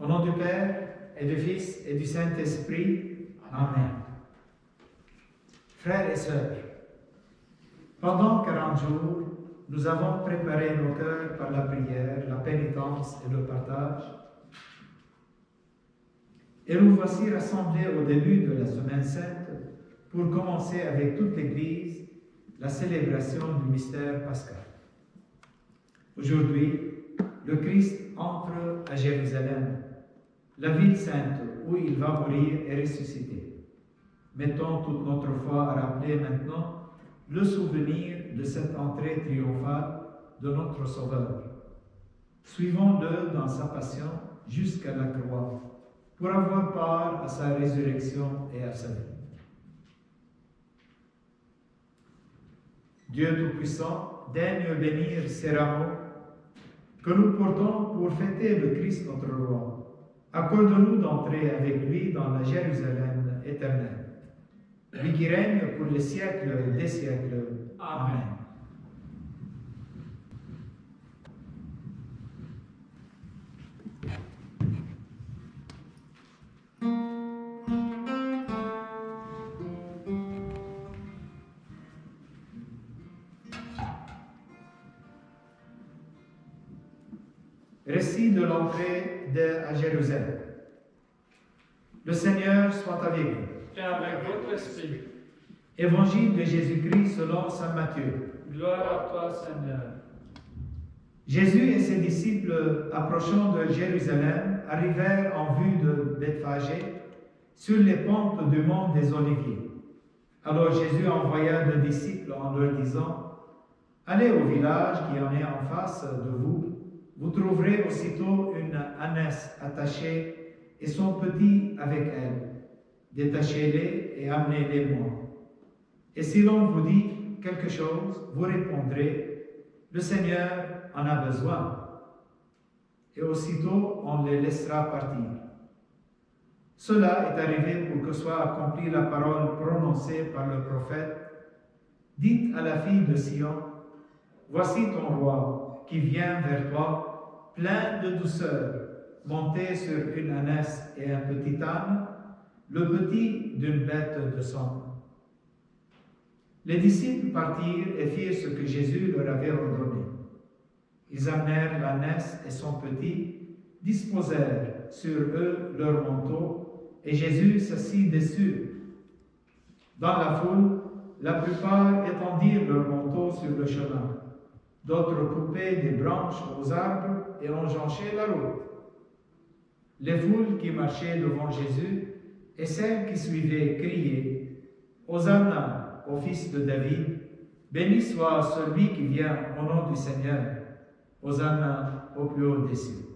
Au nom du Père, et du Fils, et du Saint-Esprit. Amen. Frères et sœurs, pendant 40 jours, nous avons préparé nos cœurs par la prière, la pénitence et le partage. Et nous voici rassemblés au début de la Semaine Sainte pour commencer avec toute l'Église la célébration du mystère pascal. Aujourd'hui, le Christ entre à Jérusalem, la ville sainte où il va mourir et ressusciter. Mettons toute notre foi à rappeler maintenant le souvenir de cette entrée triomphale de notre Sauveur. Suivons-le dans sa passion jusqu'à la croix pour avoir part à sa résurrection et à sa vie. Dieu Tout-Puissant, daigne bénir ces rameaux que nous portons pour fêter le Christ notre Roi. Accorde-nous d'entrer avec lui dans la Jérusalem éternelle. Lui qui règne pour les siècles des siècles. Amen. Récit de l'entrée à Jérusalem. Le Seigneur soit avec vous. Et avec votre esprit. Évangile de Jésus-Christ selon saint Matthieu. Gloire à toi, Seigneur. Jésus et ses disciples, approchant de Jérusalem, arrivèrent en vue de Bethphagée, sur les pentes du mont des Oliviers. Alors Jésus envoya 2 disciples en leur disant: Allez au village qui en est en face de vous. Vous trouverez aussitôt une ânesse attachée et son petit avec elle. Détachez-les et amenez-les-moi. Et si l'on vous dit quelque chose, vous répondrez: Le Seigneur en a besoin. Et aussitôt on les laissera partir. Cela est arrivé pour que soit accomplie la parole prononcée par le prophète: Dites à la fille de Sion: Voici ton roi qui vient vers toi, plein de douceur, monté sur une ânesse et un petit âne, le petit d'une bête de somme. Les disciples partirent et firent ce que Jésus leur avait ordonné. Ils amenèrent l'ânesse et son petit, disposèrent sur eux leurs manteaux, et Jésus s'assit dessus. Dans la foule, la plupart étendirent leurs manteaux sur le chemin. D'autres coupaient des branches aux arbres et enjonchaient la route. Les foules qui marchaient devant Jésus et celles qui suivaient criaient: Hosanna au fils de David, béni soit celui qui vient au nom du Seigneur, Hosanna au plus haut des cieux.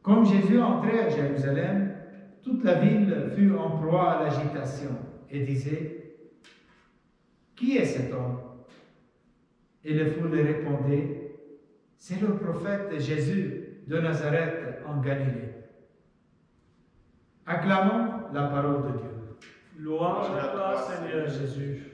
Comme Jésus entrait à Jérusalem, toute la ville fut en proie à l'agitation et disait: Qui est cet homme? Et les foules répondaient: C'est le prophète Jésus de Nazareth en Galilée. Acclamons la parole de Dieu. Louange à toi, Seigneur Jésus.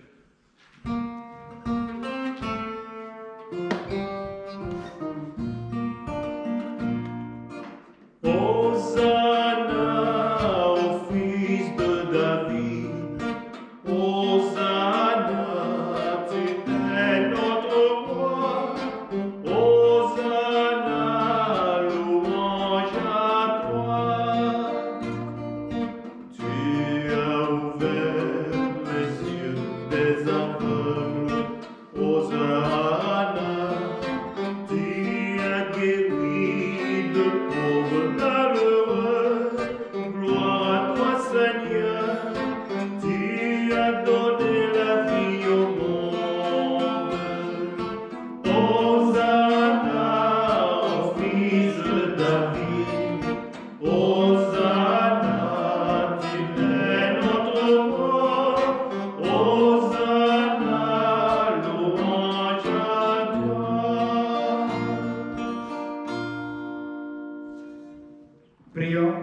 Prions.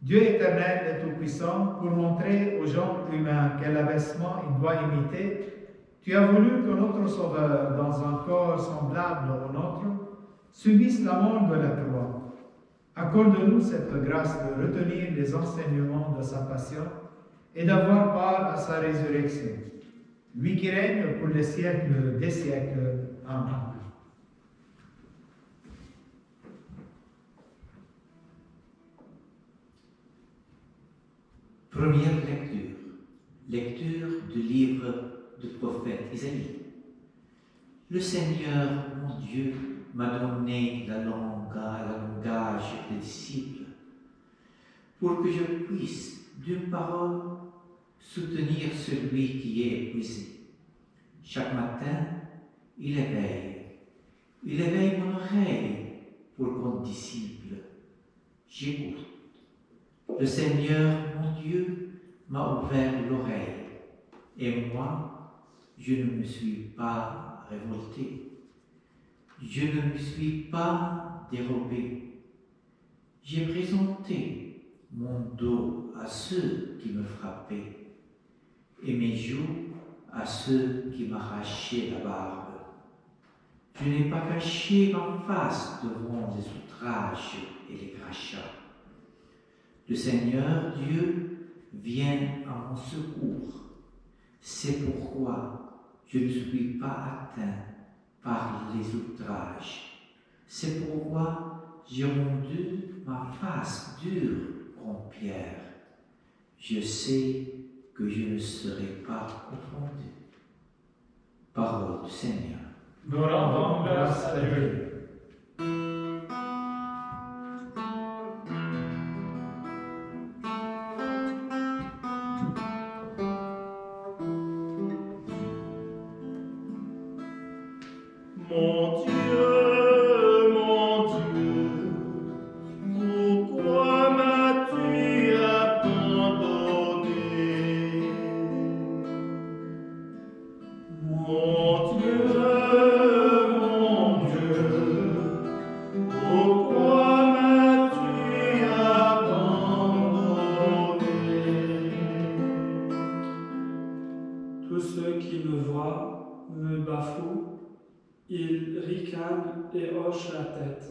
Dieu éternel et tout-puissant, pour montrer aux gens humains quel abaissement il doit imiter, tu as voulu que notre Sauveur, dans un corps semblable au nôtre, subisse la mort de la croix. Accorde-nous cette grâce de retenir les enseignements de sa passion et d'avoir part à sa résurrection. Lui qui règne pour les siècles des siècles. Amen. Première lecture. Lecture du livre du prophète Isaïe. Le Seigneur, mon Dieu, m'a donné le langage des disciples pour que je puisse, d'une parole, soutenir celui qui est épuisé. Chaque matin, il éveille mon oreille pour mon disciple. J'écoute. Le Seigneur, mon Dieu, m'a ouvert l'oreille, et moi, je ne me suis pas révolté. Je ne me suis pas dérobé. J'ai présenté mon dos à ceux qui me frappaient, et mes joues à ceux qui m'arrachaient la barbe. Je n'ai pas caché ma face devant les outrages et les crachats. Le Seigneur Dieu vient à mon secours. C'est pourquoi je ne suis pas atteint par les outrages. C'est pourquoi j'ai rendu ma face dure en pierre. Je sais que je ne serai pas confondu. Parole du Seigneur. Nous rendons grâce à Dieu. Mon Dieu, pourquoi m'as-tu abandonné? Mon Dieu, pourquoi m'as-tu abandonné? Tous ceux qui me voient me bafouent. Ils ricanent et hochent la tête.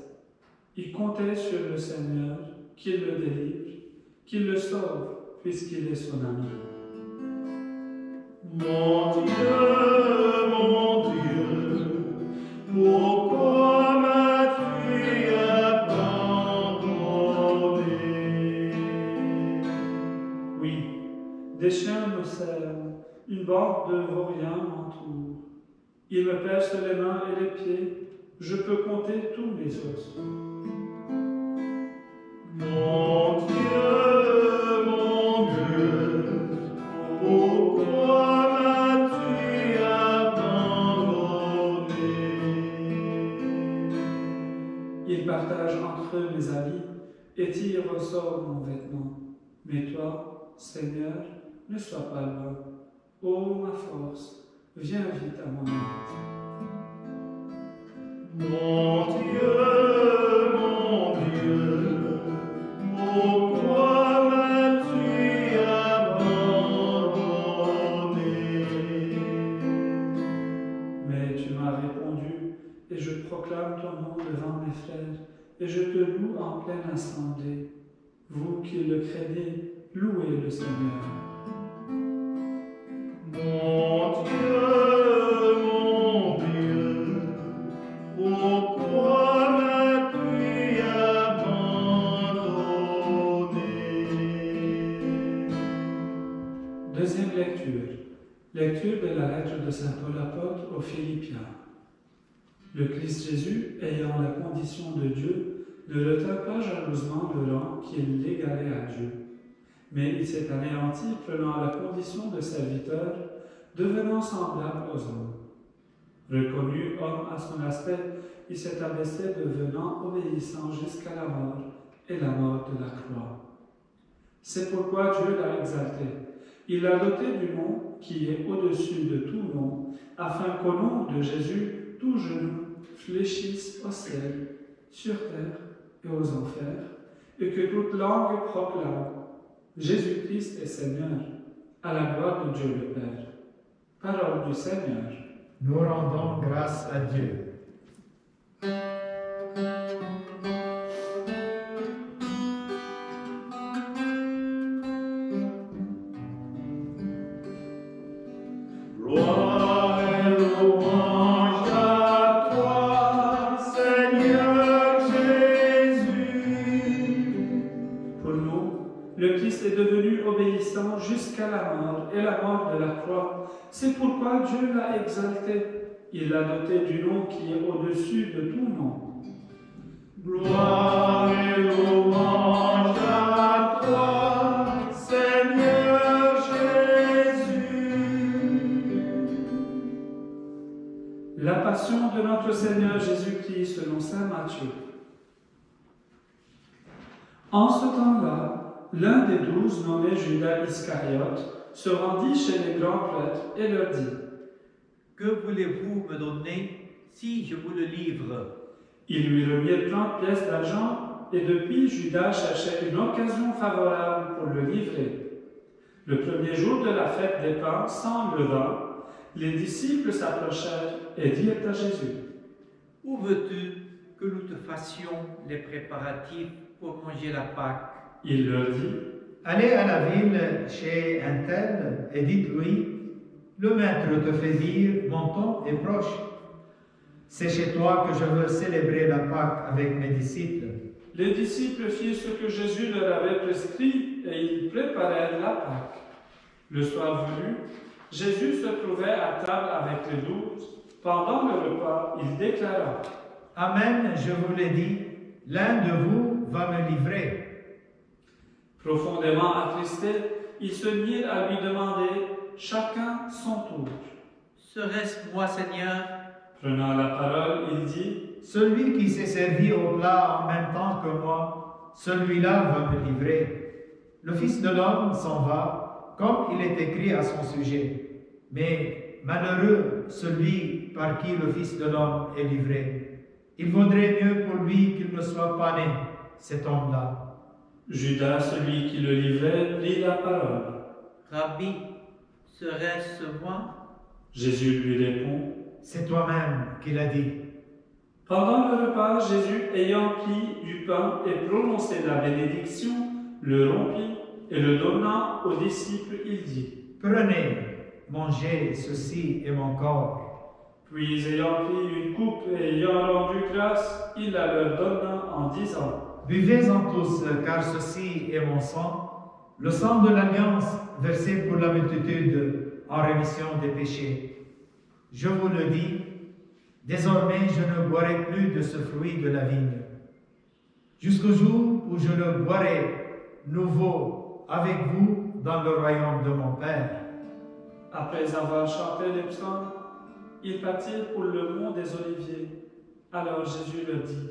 Ils comptaient sur le Seigneur, qu'il le délivre, qu'il le sauve, puisqu'il est son ami. Mon Dieu, pourquoi m'as-tu abandonné? Oui, des chiens me servent, une bande de vauriens m'entoure. Ils me percent les mains et les pieds, je peux compter tous mes os. Mon Dieu, pourquoi m'as-tu abandonné? Ils partagent entre eux mes habits et tirent au sort mon vêtement. Mais toi, Seigneur, ne sois pas loin. Ô ma force, viens vite à mon aide. Mon Dieu, pourquoi m'as-tu abandonné? Mais tu m'as répondu, et je proclame ton nom devant mes frères, et je te loue en pleine assemblée. Vous qui le craignez, louez le Seigneur. Mon Dieu, pourquoi m'as-tu abandonné? Deuxième lecture. Lecture de la lettre de saint Paul apôtre aux Philippiens. Le Christ Jésus, ayant la condition de Dieu, ne retint pas jalousement le rang qu'il l'égalait à Dieu. Mais il s'est anéanti, prenant la condition de serviteur, devenant semblable aux hommes. Reconnu homme à son aspect, il s'est abaissé, devenant obéissant jusqu'à la mort et la mort de la croix. C'est pourquoi Dieu l'a exalté. Il l'a doté du nom qui est au-dessus de tout nom, afin qu'au nom de Jésus, tout genou fléchisse au ciel, sur terre et aux enfers, et que toute langue proclame: Jésus-Christ est Seigneur, à la gloire de Dieu le Père. Parole du Seigneur. Nous rendons grâce à Dieu. l'homme jusqu'à la mort et la mort de la croix. C'est pourquoi Dieu l'a exalté. Il l'a doté du nom qui est au-dessus de tout nom. Gloire et louange à toi, Seigneur Jésus. La passion de notre Seigneur Jésus-Christ selon saint Matthieu. En ce temps-là, l'un des 12, nommé Judas Iscariote, se rendit chez les grands prêtres et leur dit: Que voulez-vous me donner si je vous le livre? Ils lui remirent 30 pièces d'argent, et depuis, Judas cherchait une occasion favorable pour le livrer. Le premier jour de la fête des pains, sans levain, les disciples s'approchèrent et dirent à Jésus: Où veux-tu que nous te fassions les préparatifs pour manger la Pâque? Il leur dit: Allez à la ville chez un tel et dites-lui, le maître te fait dire, mon temps est proche. C'est chez toi que je veux célébrer la Pâque avec mes disciples. Les disciples firent ce que Jésus leur avait prescrit et ils préparèrent la Pâque. Le soir venu, Jésus se trouvait à table avec les 12. Pendant le repas, il déclara: Amen, je vous l'ai dit, l'un de vous va me livrer. Profondément attristés, ils se mirent à lui demander, chacun son tour. Serait-ce moi, Seigneur? Prenant la parole, il dit: Celui qui s'est servi au plat en même temps que moi, celui-là va me livrer. Le Fils de l'homme s'en va, comme il est écrit à son sujet. Mais malheureux celui par qui le Fils de l'homme est livré. Il vaudrait mieux pour lui qu'il ne soit pas né, cet homme-là. Judas, celui qui le livrait, prit la parole. Rabbi, serait-ce moi? Jésus lui répond: C'est toi-même qui l'as dit. Pendant le repas, Jésus, ayant pris du pain et prononcé la bénédiction, le rompit et le donnant aux disciples, il dit: Prenez, mangez, ceci est mon corps. Puis, ayant pris une coupe et ayant rendu grâce, il la leur donna en disant: Buvez-en tous, car ceci est mon sang, le sang de l'alliance versé pour la multitude en rémission des péchés. Je vous le dis, désormais je ne boirai plus de ce fruit de la vigne, jusqu'au jour où je le boirai nouveau avec vous dans le royaume de mon Père. Après avoir chanté les psaumes, ils partirent pour le mont des Oliviers. Alors Jésus leur dit: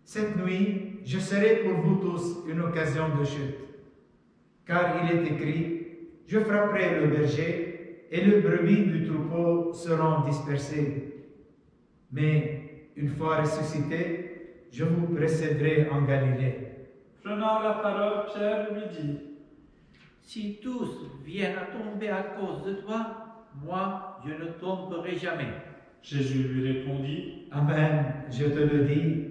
Cette nuit, je serai pour vous tous une occasion de chute, car il est écrit, je frapperai le berger et les brebis du troupeau seront dispersées. Mais une fois ressuscité, je vous précéderai en Galilée. Prenant la parole, Pierre lui dit: Si tous viennent à tomber à cause de toi, moi, je ne tomberai jamais. Jésus lui répondit: Amen, je te le dis,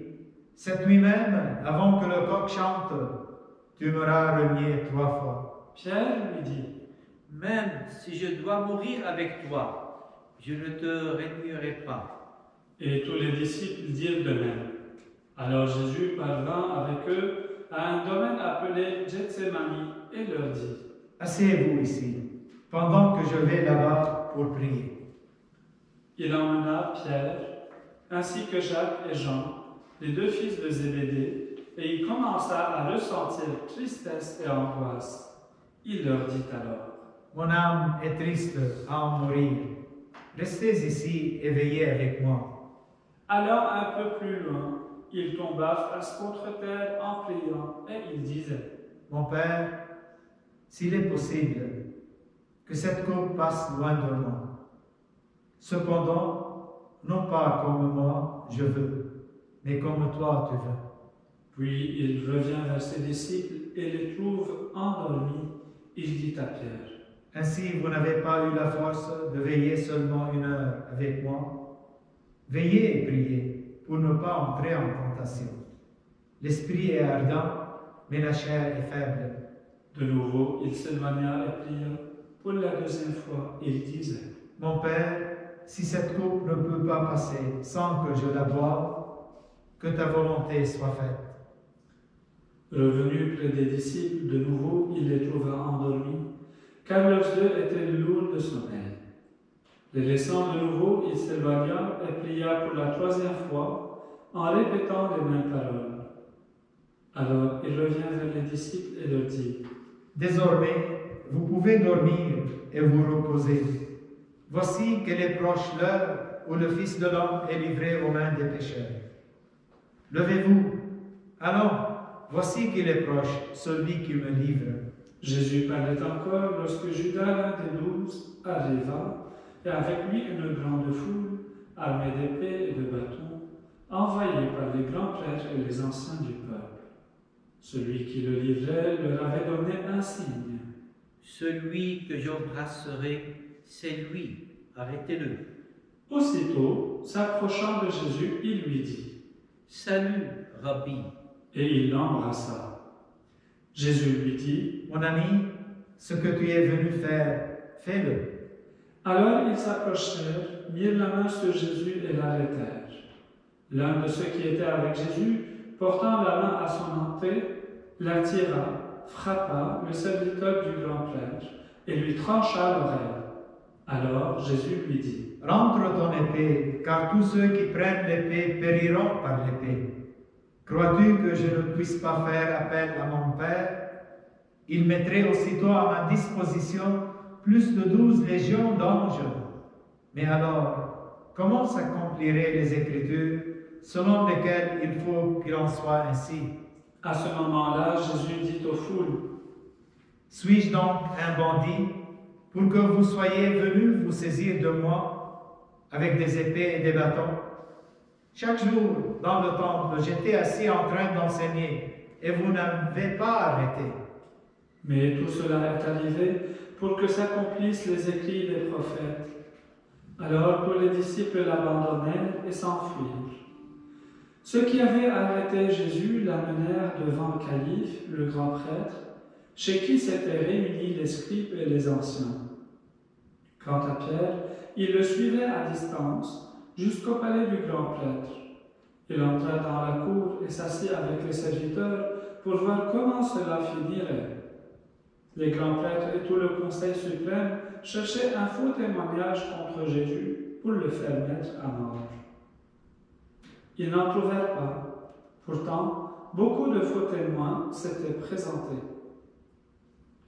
cette nuit même, avant que le coq chante, tu m'auras renié 3 fois. Pierre lui dit: Même si je dois mourir avec toi, je ne te renierai pas. Et tous les disciples dirent de même. Alors Jésus parvint avec eux à un domaine appelé Gethsémani et leur dit: Asseyez-vous ici, pendant que je vais là-bas pour prier. Il emmena Pierre, ainsi que Jacques et Jean, les 2 fils de Zébédée, et il commença à ressentir tristesse et angoisse. Il leur dit alors: Mon âme est triste à en mourir. Restez ici et veillez avec moi. Allant un peu plus loin, il tomba face contre terre en priant, et il disait: Mon Père, s'il est possible, que cette coupe passe loin de moi. Cependant, non pas comme moi je veux, mais comme toi tu veux. Puis il revient vers ses disciples et les trouve endormis. Il dit à Pierre: Ainsi, vous n'avez pas eu la force de veiller seulement 1 heure avec moi. Veillez et priez pour ne pas entrer en tentation. L'esprit est ardent, mais la chair est faible. De nouveau, il s'éloigna et pria. Pour la 2e fois, il disait: Mon Père, si cette coupe ne peut pas passer sans que je la boive, que ta volonté soit faite. Revenu près des disciples, de nouveau, il les trouva endormis, car leurs yeux étaient lourds de sommeil. Les laissant de nouveau, il s'éloigna et pria pour la 3e fois en répétant les mêmes paroles. Alors il revient vers les disciples et leur dit: Désormais, vous pouvez dormir et vous reposer. Voici qu'elle est proche l'heure où le Fils de l'homme est livré aux mains des pécheurs. Levez-vous, allons, voici qu'il est proche, celui qui me livre. Jésus parlait encore lorsque Judas, l'un des 12, arriva, et avec lui une grande foule, armée d'épées et de bâtons, envoyée par les grands prêtres et les anciens du peuple. Celui qui le livrait leur avait donné un signe. Celui que j'embrasserai, c'est lui, arrêtez-le. Aussitôt, s'approchant de Jésus, il lui dit: Salut, Rabbi. Et il l'embrassa. Jésus lui dit: Mon ami, ce que tu es venu faire, fais-le. Alors ils s'approchèrent, mirent la main sur Jésus et l'arrêtèrent. L'un de ceux qui étaient avec Jésus, portant la main à son entrée, l'attira, frappa le serviteur du grand prêtre et lui trancha l'oreille. Alors Jésus lui dit: Rentre ton épée, car tous ceux qui prennent l'épée périront par l'épée. Crois-tu que je ne puisse pas faire appel à mon Père? Il mettrait aussitôt à ma disposition plus de 12 légions d'anges. Mais alors, comment s'accompliraient les Écritures selon lesquelles il faut qu'il en soit ainsi? À ce moment-là, Jésus dit aux foules: Suis-je donc un bandit pour que vous soyez venus vous saisir de moi avec des épées et des bâtons? Chaque jour, dans le temple, j'étais assis en train d'enseigner et vous n'avez pas arrêté. Mais tout cela est arrivé pour que s'accomplissent les écrits des prophètes. Alors tous les disciples l'abandonnèrent et s'enfuirent. Ceux qui avaient arrêté Jésus l'amenèrent devant Caïphe, le grand prêtre, chez qui s'étaient réunis les scribes et les anciens. Quant à Pierre, il le suivait à distance jusqu'au palais du grand prêtre. Il entra dans la cour et s'assit avec les serviteurs pour voir comment cela finirait. Les grands prêtres et tout le conseil suprême cherchaient un faux témoignage contre Jésus pour le faire mettre à mort. Ils n'en trouvèrent pas. Pourtant, beaucoup de faux témoins s'étaient présentés.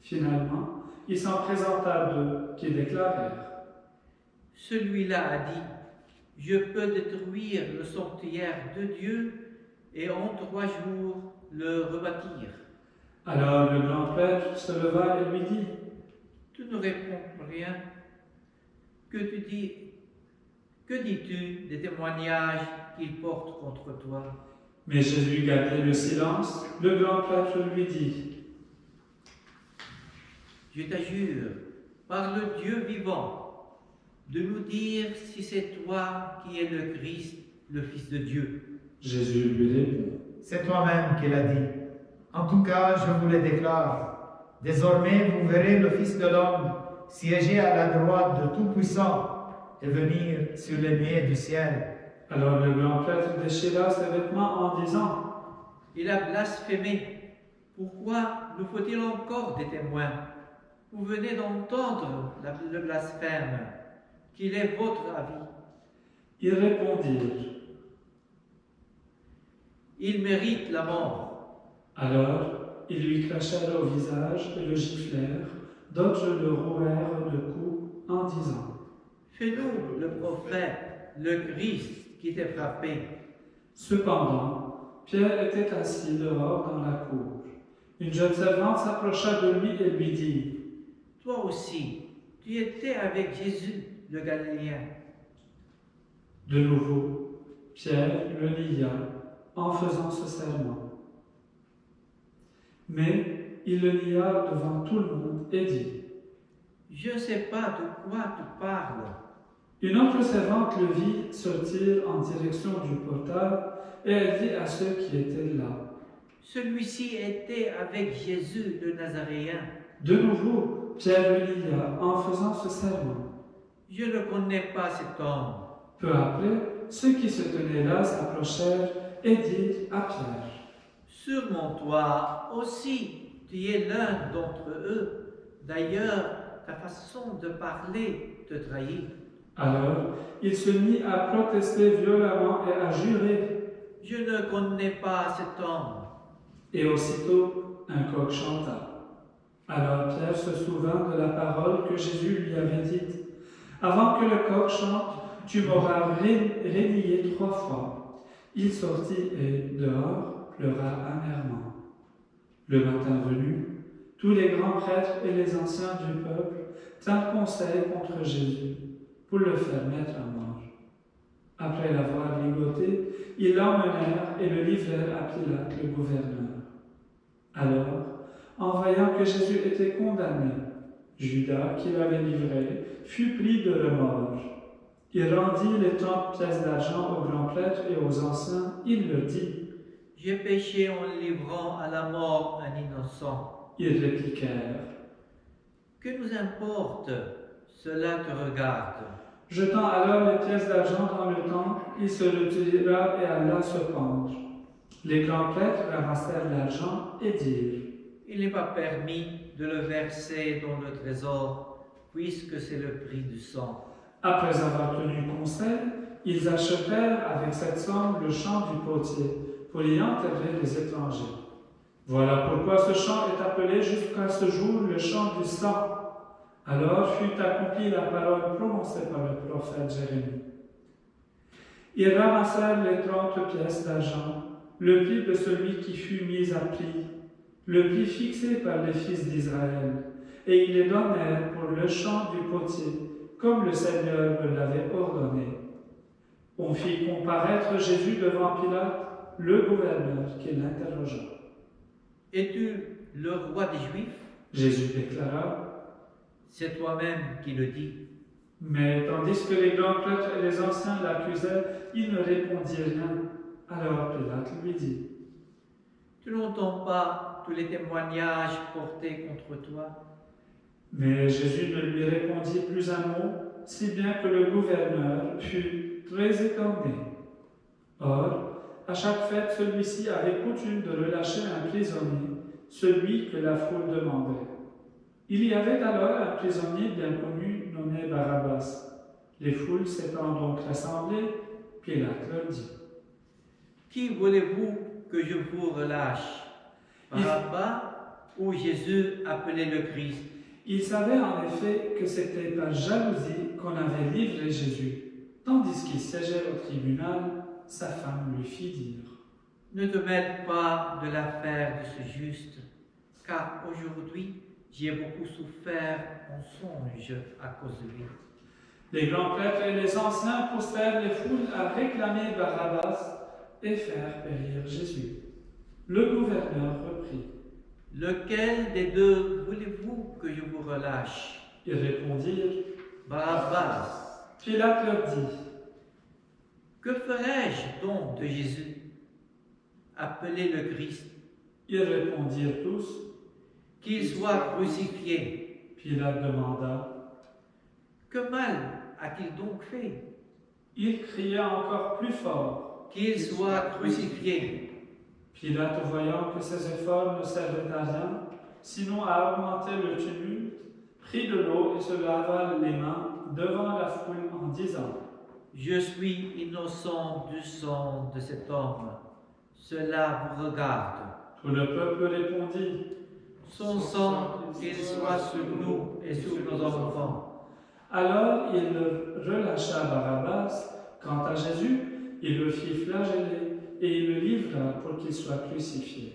Finalement, il s'en présenta 2 qui déclarèrent: Celui-là a dit: Je peux détruire le sanctuaire de Dieu et en 3 jours le rebâtir. Alors le grand prêtre se leva et lui dit: Tu ne réponds rien. Que dis-tu des témoignages qu'il porte contre toi? Mais Jésus gardait le silence. Le grand prêtre lui dit: Je t'assure, par le Dieu vivant, de nous dire si c'est toi qui es le Christ, le Fils de Dieu. Jésus lui répond: C'est toi-même qui l'as dit. En tout cas, je vous le déclare. Désormais, vous verrez le Fils de l'homme siéger à la droite de Tout-Puissant et venir sur les nuées du ciel. Alors le grand prêtre déchira ses vêtements en disant: Il a blasphémé. Pourquoi nous faut-il encore des témoins? Vous venez d'entendre le blasphème. Qu'il est votre avis? Ils répondirent: Il mérite la mort. Alors ils lui crachèrent au visage et le giflèrent. D'autres le rouèrent de coups en disant: Fais-nous le prophète, le Christ qui t'est frappé. Cependant, Pierre était assis dehors dans la cour. Une jeune servante s'approcha de lui et lui dit: Toi aussi, tu étais avec Jésus, le Galiléen. De nouveau, Pierre le nia en faisant ce serment. Mais il le nia devant tout le monde et dit: Je ne sais pas de quoi tu parles. Une autre servante le vit sortir en direction du portail et elle dit à ceux qui étaient là: Celui-ci était avec Jésus le Nazaréen. De nouveau, Pierre le nia en faisant ce serment. Je ne connais pas cet homme. Peu après, ceux qui se tenaient là s'approchèrent et dirent à Pierre: Sûrement toi aussi, tu es l'un d'entre eux. D'ailleurs, ta façon de parler te trahit. Alors il se mit à protester violemment et à jurer. Je ne connais pas cet homme. Et aussitôt un coq chanta. Alors Pierre se souvint de la parole que Jésus lui avait dite. Avant que le coq chante, tu m'auras renié 3 fois. Il sortit et, dehors, pleura amèrement. Le matin venu, tous les grands prêtres et les anciens du peuple tinrent conseil contre Jésus pour le faire mettre à mort. Après l'avoir ligoté, ils l'emmenèrent et le livrèrent à Pilate, le gouverneur. Alors, en voyant que Jésus était condamné, Judas, qui l'avait livré, fut pris de remords. Il rendit les 30 pièces d'argent aux grands prêtres et aux anciens. Il leur dit, « J'ai péché en livrant à la mort un innocent. » Ils répliquèrent, « Que nous importe? Cela te regarde. » Jetant alors les pièces d'argent dans le temple, il se retira et alla se pendre. Les grands prêtres ramassèrent l'argent et dirent, « Il n'est pas permis de le verser dans le trésor, puisque c'est le prix du sang. » Après avoir tenu conseil, ils achevèrent avec cette somme le champ du potier pour y enterrer les étrangers. Voilà pourquoi ce champ est appelé jusqu'à ce jour le champ du sang. Alors fut accomplie la parole prononcée par le prophète Jérémie. Ils ramassèrent les 30 pièces d'argent, le prix de celui qui fut mis à prix, le prix fixé par les fils d'Israël, et ils les donnèrent pour le champ du potier, comme le Seigneur me l'avait ordonné. On fit comparaître Jésus devant Pilate, le gouverneur, qui l'interrogea. « Es-tu le roi des Juifs? » Jésus déclara, « C'est toi-même qui le dis. » Mais tandis que les grands prêtres et les anciens l'accusaient, il ne répondit rien. Alors Pilate lui dit, « Tu n'entends pas tous les témoignages portés contre toi? » Mais Jésus ne lui répondit plus un mot, si bien que le gouverneur fut très étonné. Or, à chaque fête, celui-ci avait coutume de relâcher un prisonnier, celui que la foule demandait. Il y avait alors un prisonnier bien connu nommé Barabbas. Les foules s'étant donc rassemblées, Pilate leur dit, « Qui voulez-vous que je vous relâche? Barabbas ou Jésus appelé le Christ? » Il savait en effet que c'était par jalousie qu'on avait livré Jésus. Tandis qu'il siégeait au tribunal, sa femme lui fit dire, « Ne te mêle pas de l'affaire de ce juste, car aujourd'hui j'ai beaucoup souffert en songe à cause de lui. » Les grands prêtres et les anciens poussèrent les foules à réclamer Barabbas et faire périr Jésus. Le gouverneur reprit. « Lequel des deux voulez-vous que je vous relâche? » Ils répondirent, « Barabbas. » Pilate leur dit, « Que ferai-je donc de Jésus, appelé le Christ? » Ils répondirent tous, « Qu'il soit crucifié. » Pilate demanda, Que mal a-t-il donc fait? Il cria encore plus fort, Qu'il soit crucifié. Pilate, voyant que ses efforts ne servaient à rien, sinon à augmenter le tumulte, prit de l'eau et se lava les mains devant la foule en disant, « Je suis innocent du sang de cet homme. Cela vous regarde. » Tout le peuple répondit, « Son sang, qu'il soit sur nous et sur nos enfants. » Alors il relâcha Barabbas. Quant à Jésus, il le fit flageller et il le livra pour qu'il soit crucifié.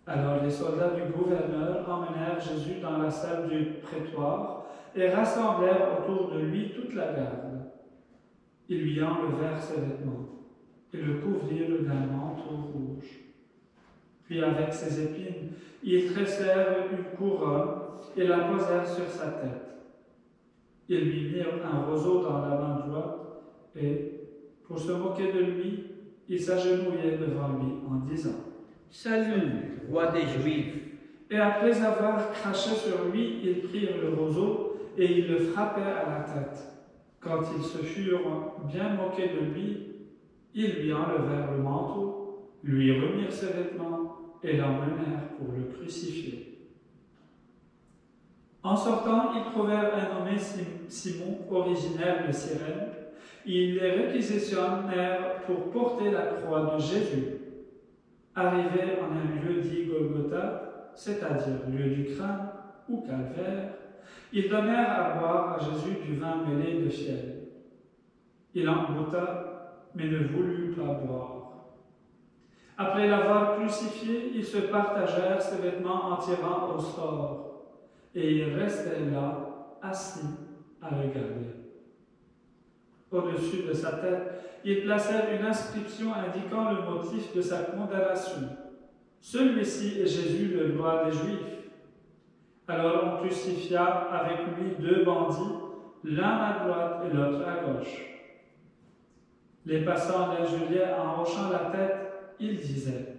Alors les soldats du gouverneur emmenèrent Jésus dans la salle du prétoire et rassemblèrent autour de lui toute la garde. Ils lui enlevèrent ses vêtements et le couvrirent d'un manteau rouge. Puis avec ses épines, ils tressèrent une couronne et la posèrent sur sa tête. Ils lui mirent un roseau dans la main droite et, pour se moquer de lui, ils s'agenouillaient devant lui en disant « Salut, roi des Juifs. » Et après avoir craché sur lui, ils prirent le roseau et ils le frappèrent à la tête. Quand ils se furent bien moqués de lui, ils lui enlevèrent le manteau, lui remirent ses vêtements et l'emmenèrent pour le crucifier. En sortant, ils trouvèrent un nommé Simon, originaire de Cyrène. Ils les réquisitionnèrent pour porter la croix de Jésus. Arrivés en un lieu dit Golgotha, c'est-à-dire lieu du crâne ou calvaire, ils donnèrent à boire à Jésus du vin mêlé de fiel. Il en goûta, mais ne voulut pas boire. Après l'avoir crucifié, ils se partagèrent ses vêtements en tirant au sort. Et il restait là, assis, à regarder. Au-dessus de sa tête, ils placèrent une inscription indiquant le motif de sa condamnation. Celui-ci est Jésus, le roi des Juifs. Alors on crucifia avec lui 2 bandits, l'un à droite et l'autre à gauche. Les passants l'injuriaient en hochant la tête, ils disaient: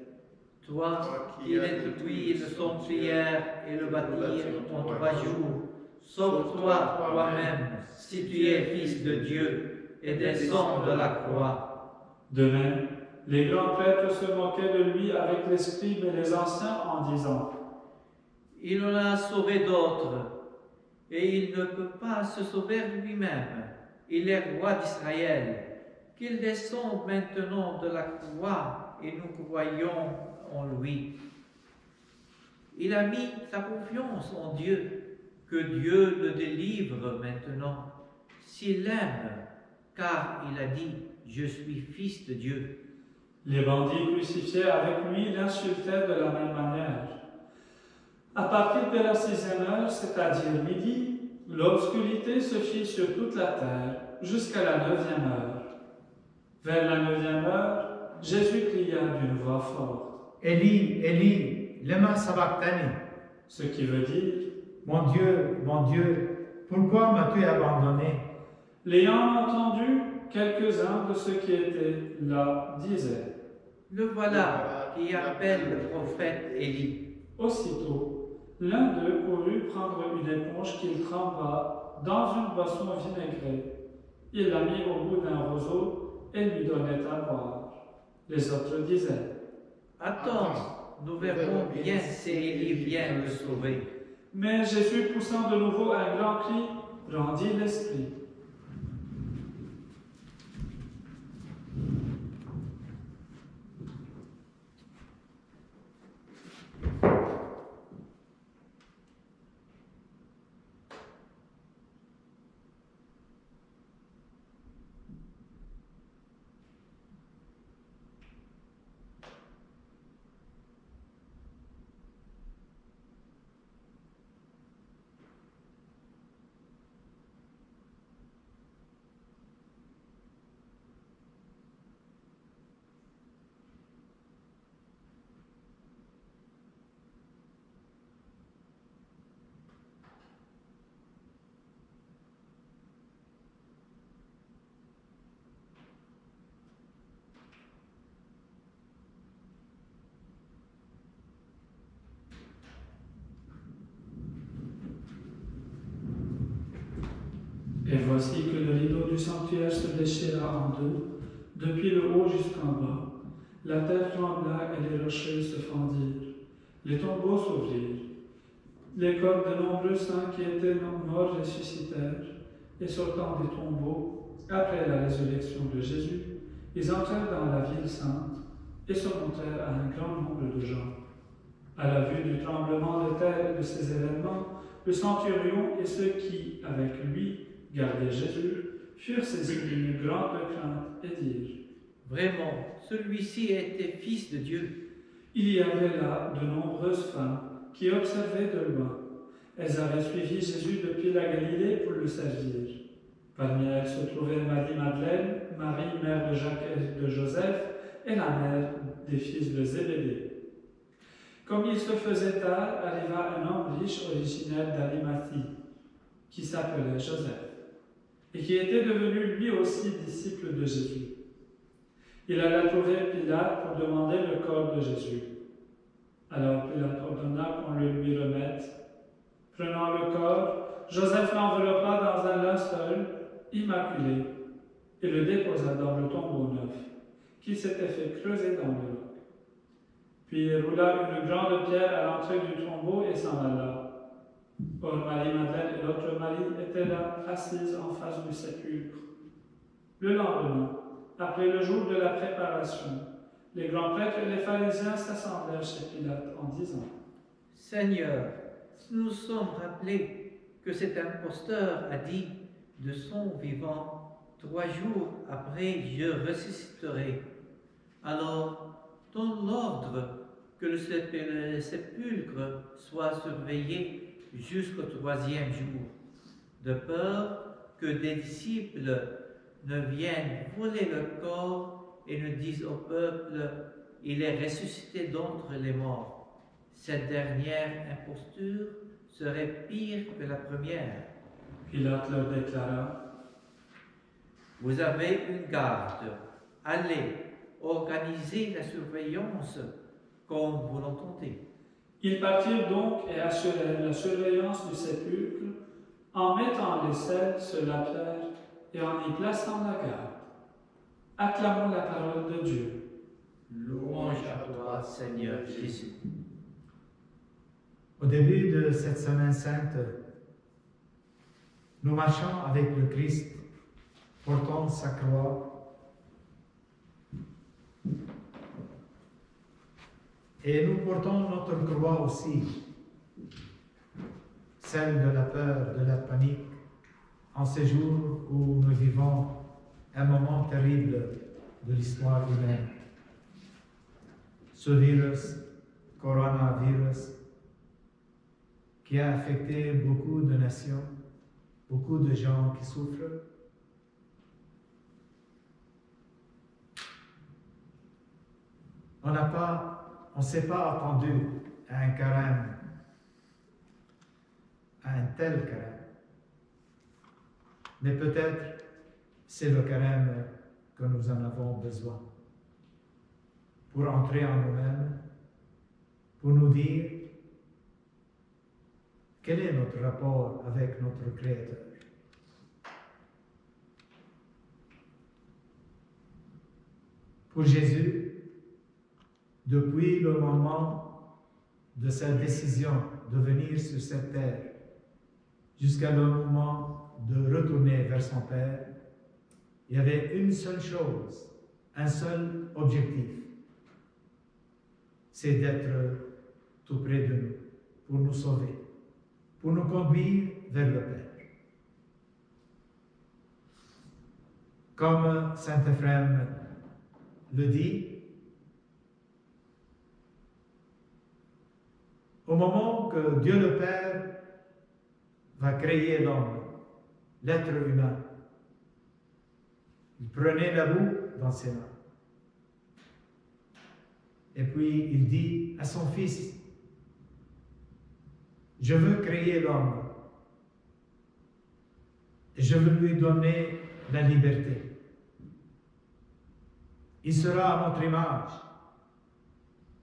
Toi qui es depuis le sanctuaire et le bâtir en 3 jours, sauve-toi toi-même si tu es fils de Dieu et descends de la croix. De même, les grands prêtres se moquaient de lui avec les scribes et les anciens en disant: Il en a sauvé d'autres, et il ne peut pas se sauver lui-même. Il est roi d'Israël. Qu'il descende maintenant de la croix et nous croyons en lui. Il a mis sa confiance en Dieu, que Dieu le délivre maintenant, s'il l'aime, car il a dit: Je suis fils de Dieu. Les bandits crucifiés avec lui l'insultaient de la même manière. À partir de la 6e heure, c'est-à-dire midi, l'obscurité se fit sur toute la terre jusqu'à la 9e heure. Vers la 9e heure, Jésus cria d'une voix forte: Eli, Eli, lema sabachthani. Ce qui veut dire: Mon Dieu, pourquoi m'as-tu abandonné? L'ayant entendu, quelques-uns de ceux qui étaient là disaient: Le voilà qui appelle le prophète Élie. Aussitôt, l'un d'eux courut prendre une éponge qu'il trempa dans une boisson vinaigrée. Il la mit au bout d'un roseau et lui donnait à boire. Les autres disaient: Attends, nous verrons bien si Élie vient le sauver. Mais Jésus, poussant de nouveau un grand cri, rendit l'esprit. Et voici que le rideau du sanctuaire se déchira en 2, depuis le haut jusqu'en bas. La terre trembla et les rochers se fendirent. Les tombeaux s'ouvrirent. Les corps de nombreux saints qui étaient morts ressuscitèrent, et sortant des tombeaux, après la résurrection de Jésus, ils entrèrent dans la ville sainte et se montrèrent à un grand nombre de gens. À la vue du tremblement de terre et de ces événements, le centurion et ceux qui, avec lui, gardaient Jésus, furent saisis d'une grande crainte et dirent: Vraiment, celui-ci était fils de Dieu. Il y avait là de nombreuses femmes qui observaient de loin. Elles avaient suivi Jésus depuis la Galilée pour le servir. Parmi elles se trouvaient Marie-Madeleine, Marie, mère de Jacques et de Joseph, et la mère des fils de Zébédée. Comme il se faisait tard, arriva un homme riche originaire d'Arimathie, qui s'appelait Joseph, et qui était devenu lui aussi disciple de Jésus. Il alla trouver Pilate pour demander le corps de Jésus. Alors Pilate ordonna qu'on le lui remette. Prenant le corps, Joseph l'enveloppa dans un linceul immaculé et le déposa dans le tombeau neuf, qu'il s'était fait creuser dans le roc. Puis il roula une grande pierre à l'entrée du tombeau et s'en alla. Or, Marie-Madeleine et l'autre Marie étaient là, assises en face du sépulcre. Le lendemain, après le jour de la préparation, les grands prêtres et les pharisiens s'assemblèrent chez Pilate en disant : Seigneur, nous nous sommes rappelés que cet imposteur a dit de son vivant, 3 jours après je ressusciterai. Alors, donne l'ordre que le sépulcre soit surveillé jusqu'au 3e jour, de peur que des disciples ne viennent voler le corps et ne disent au peuple, il est ressuscité d'entre les morts. Cette dernière imposture serait pire que la première. Pilate leur déclara : Vous avez une garde. Allez, organisez la surveillance comme vous l'entendez. Ils partirent donc et assurèrent la surveillance du sépulcre en mettant les selles sur la pierre et en y plaçant la garde. Acclamons la parole de Dieu. Louange à toi, Seigneur Jésus. Au début de cette semaine sainte, nous marchons avec le Christ, portant sa croix. Et nous portons notre croix aussi, celle de la peur, de la panique, en ces jours où nous vivons un moment terrible de l'histoire humaine. Ce virus, coronavirus, qui a affecté beaucoup de nations, beaucoup de gens qui souffrent. On ne s'est pas attendu à un carême, à un tel carême. Mais peut-être c'est le carême que nous en avons besoin pour entrer en nous-mêmes, pour nous dire quel est notre rapport avec notre Créateur. Pour Jésus, depuis le moment de sa décision de venir sur cette terre, jusqu'à le moment de retourner vers son Père, il y avait une seule chose, un seul objectif, c'est d'être tout près de nous, pour nous sauver, pour nous conduire vers le Père. Comme saint Éphrem le dit, au moment que Dieu le Père va créer l'homme, l'être humain, il prenait la boue dans ses mains. Et puis il dit à son fils, je veux créer l'homme et je veux lui donner la liberté. Il sera à notre image,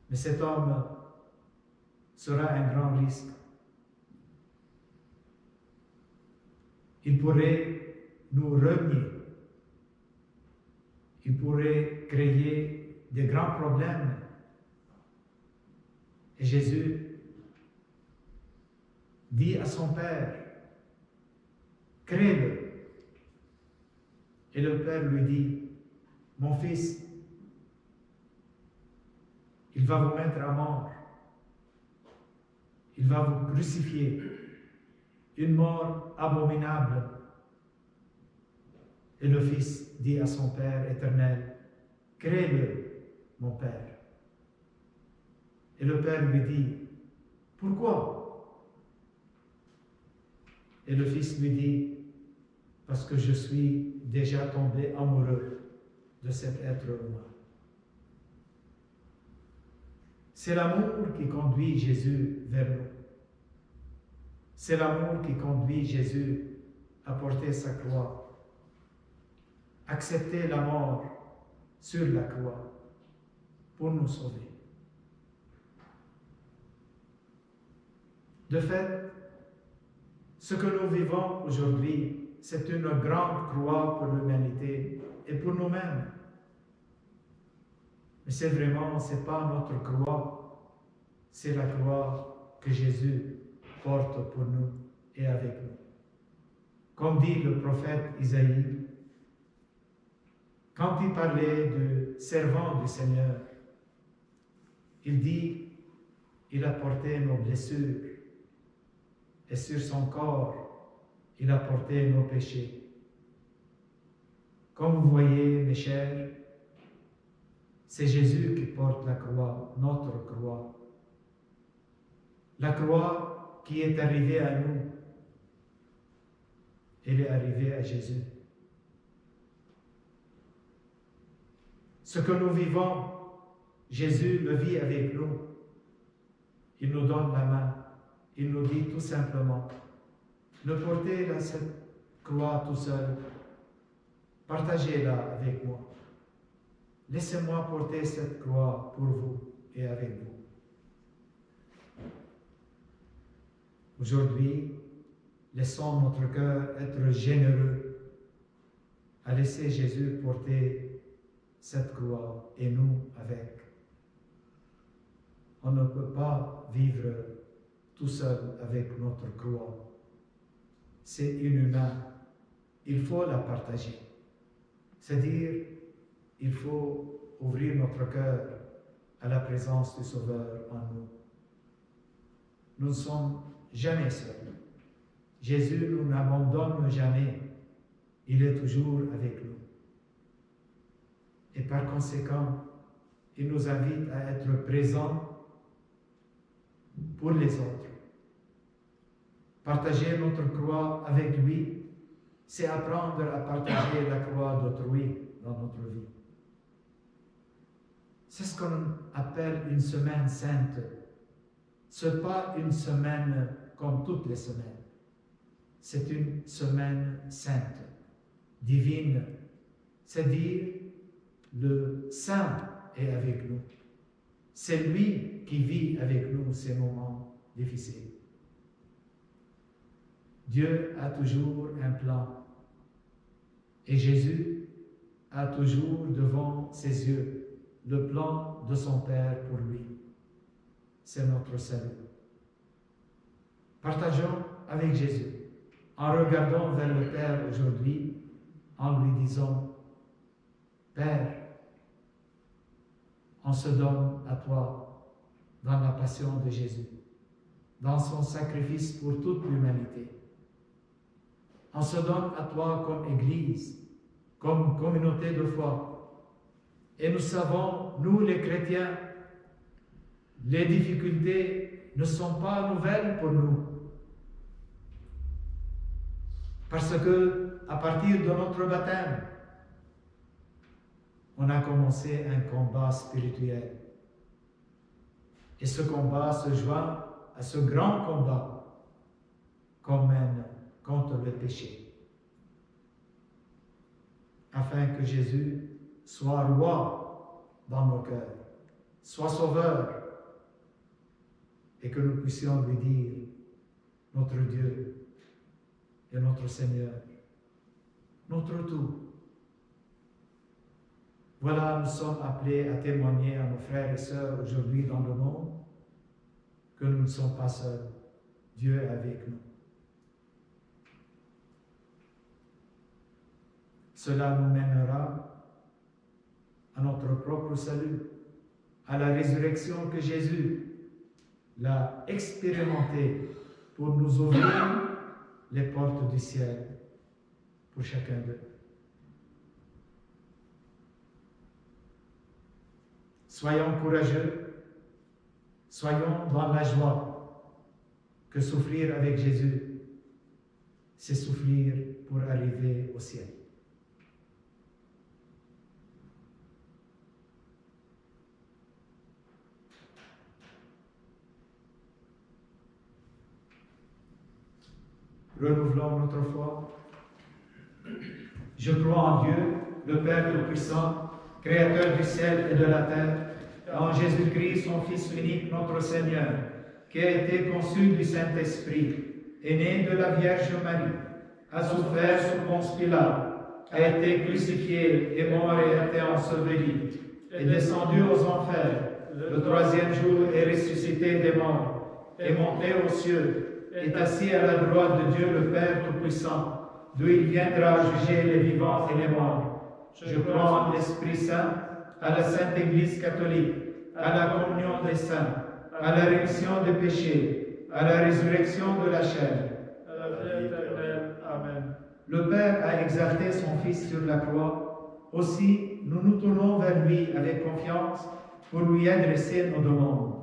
mais cet homme sera un grand risque. Il pourrait nous renier. Il pourrait créer des grands problèmes. Et Jésus dit à son Père, crée-le. Et le Père lui dit, mon fils, il va vous mettre à mort. Il va vous crucifier. Une mort abominable. Et le Fils dit à son Père éternel, crée-le, mon Père. Et le Père lui dit, pourquoi? Et le Fils lui dit, parce que je suis déjà tombé amoureux de cet être humain. C'est l'amour qui conduit Jésus vers nous. C'est l'amour qui conduit Jésus à porter sa croix, accepter la mort sur la croix pour nous sauver. De fait, ce que nous vivons aujourd'hui, c'est une grande croix pour l'humanité et pour nous-mêmes. Mais c'est pas notre croix, c'est la croix que Jésus porte pour nous. est avec nous. Comme dit le prophète Isaïe, quand il parlait du servant du Seigneur, il dit, il a porté nos blessures et sur son corps, il a porté nos péchés. Comme vous voyez, mes chers, c'est Jésus qui porte la croix, notre croix. La croix qui est arrivée à nous, elle est arrivée à Jésus. Ce que nous vivons, Jésus le vit avec nous. Il nous donne la main. Il nous dit tout simplement, ne portez cette croix tout seul. Partagez-la avec moi. Laissez-moi porter cette croix pour vous et avec vous. Aujourd'hui, laissons notre cœur être généreux à laisser Jésus porter cette croix et nous avec. On ne peut pas vivre tout seul avec notre croix. C'est inhumain. Il faut la partager. C'est-à-dire, il faut ouvrir notre cœur à la présence du Sauveur en nous. Nous ne sommes jamais seuls. Jésus nous n'abandonne jamais. Il est toujours avec nous. Et par conséquent, il nous invite à être présents pour les autres. Partager notre croix avec lui, c'est apprendre à partager la croix d'autrui dans notre vie. C'est ce qu'on appelle une semaine sainte. Ce n'est pas une semaine comme toutes les semaines. C'est une semaine sainte, divine. C'est-à-dire, le Saint est avec nous. C'est lui qui vit avec nous ces moments difficiles. Dieu a toujours un plan. Et Jésus a toujours devant ses yeux le plan de son Père pour lui. C'est notre salut. Partageons avec Jésus en regardant vers le Père aujourd'hui, en lui disant, Père, on se donne à toi dans la passion de Jésus, dans son sacrifice pour toute l'humanité. On se donne à toi comme Église, comme communauté de foi. Et nous savons, nous les chrétiens, les difficultés ne sont pas nouvelles pour nous. Parce que, à partir de notre baptême, on a commencé un combat spirituel. Et ce combat se joint à ce grand combat qu'on mène contre le péché. Afin que Jésus soit roi dans nos cœurs, soit sauveur, et que nous puissions lui dire, notre Dieu et notre Seigneur, notre tout. Voilà, nous sommes appelés à témoigner à nos frères et sœurs aujourd'hui dans le monde que nous ne sommes pas seuls. Dieu est avec nous. Cela nous mènera à notre propre salut, à la résurrection que Jésus l'a expérimentée pour nous ouvrir les portes du ciel pour chacun d'eux. Soyons courageux, soyons dans la joie que souffrir avec Jésus, c'est souffrir pour arriver au ciel. Renouvelons notre foi. Je crois en Dieu, le Père Tout-Puissant, Créateur du ciel et de la terre, et en Jésus-Christ, son Fils unique, notre Seigneur, qui a été conçu du Saint-Esprit, est né de la Vierge Marie, a souffert sous Ponce Pilate, a été crucifié, est mort et a été enseveli, est descendu aux enfers, le troisième jour est ressuscité des morts, est monté aux cieux, est assis à la droite de Dieu le Père Tout-Puissant, d'où il viendra juger les vivants et les morts. Je crois en l'Esprit Saint, à la Sainte Église catholique, à la communion des saints, à la rémission des péchés, à la résurrection de la chair. à la vie éternelle. Amen. Le Père a exalté son Fils sur la croix. Aussi, nous nous tournons vers lui avec confiance pour lui adresser nos demandes.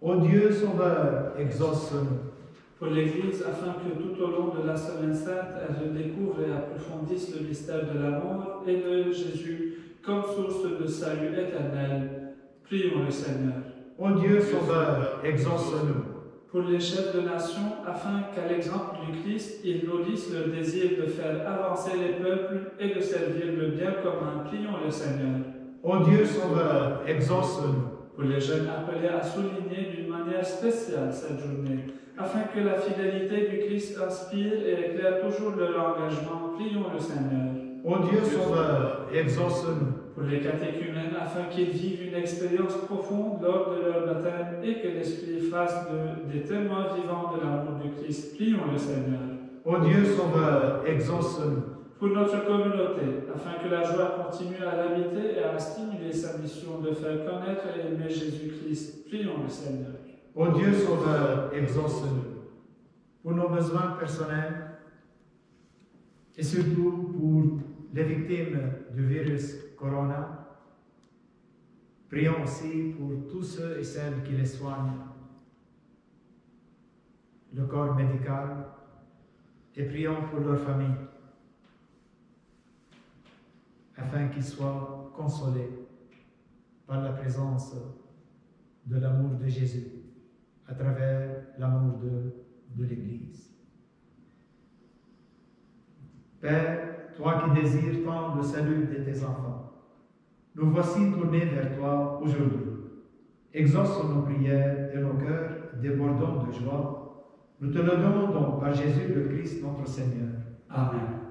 Ô Dieu Sauveur, exauce-nous. Pour l'Église, afin que tout au long de la Semaine Sainte, elle redécouvre et approfondisse le mystère de l'amour et de Jésus comme source de salut éternel, prions le Seigneur. Ô Dieu Sauveur, exauce-nous. Pour les chefs de nation, afin qu'à l'exemple du Christ, ils nourrissent le désir de faire avancer les peuples et de servir le bien commun, prions le Seigneur. Ô Dieu Sauveur, exauce-nous. Pour les jeunes appelés à souligner d'une manière spéciale cette journée, afin que la fidélité du Christ inspire et éclaire toujours leur engagement, prions le Seigneur. Ô Dieu Sauveur, exauce-nous. Pour les catéchumènes, afin qu'ils vivent une expérience profonde lors de leur baptême et que l'Esprit fasse des témoins vivants de l'amour du Christ, prions le Seigneur. Ô Dieu Sauveur, exauce-nous. Pour notre communauté, afin que la joie continue à l'habiter et à stimuler sa mission de faire connaître et aimer Jésus-Christ, prions le Seigneur. Ô Dieu Sauveur, exauce-nous. Pour nos besoins personnels et surtout pour les victimes du virus Corona, prions aussi pour tous ceux et celles qui les soignent, le corps médical, et prions pour leurs familles, afin qu'ils soient consolés par la présence de l'amour de Jésus à travers l'amour de l'Église. Père, toi qui désires tant le salut de tes enfants, nous voici tournés vers toi aujourd'hui. Exauce nos prières et nos cœurs débordants de joie. Nous te le demandons par Jésus le Christ notre Seigneur. Amen.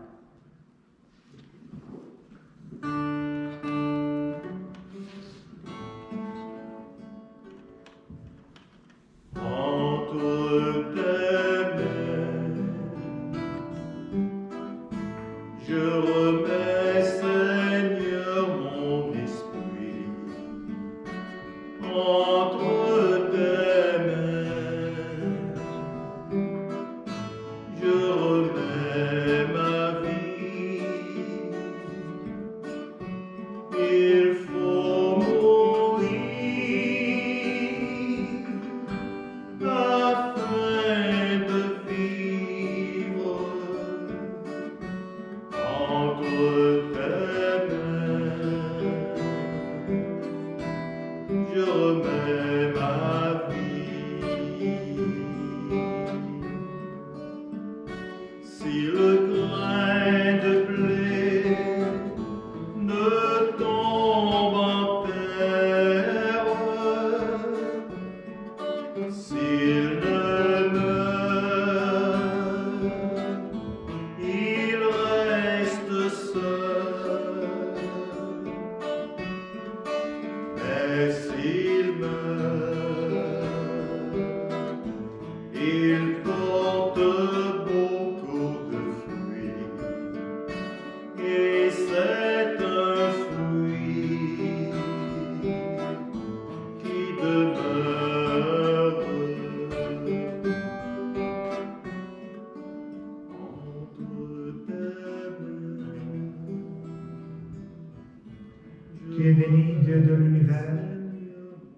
Tu es béni, Dieu de l'univers,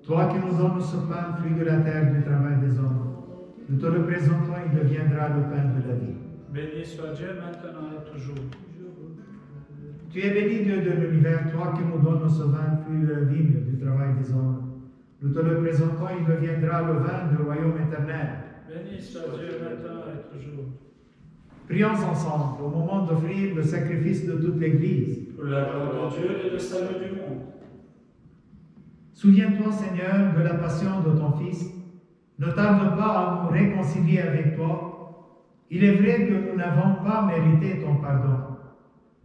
toi qui nous donnes ce pain, fruit de la terre, du travail des hommes. Nous te le présentons, il deviendra le pain de la vie. Béni soit Dieu maintenant et toujours. Tu es béni, Dieu de l'univers, toi qui nous donnes ce vin, fruit de la vigne, du travail des hommes. Nous te le présentons, il deviendra le vin du royaume éternel. Béni soit Dieu maintenant et toujours. Prions ensemble au moment d'offrir le sacrifice de toute l'Église. Pour la gloire de Dieu et le salut du monde. Souviens-toi, Seigneur, de la passion de ton Fils. Ne tarde pas à nous réconcilier avec toi. Il est vrai que nous n'avons pas mérité ton pardon,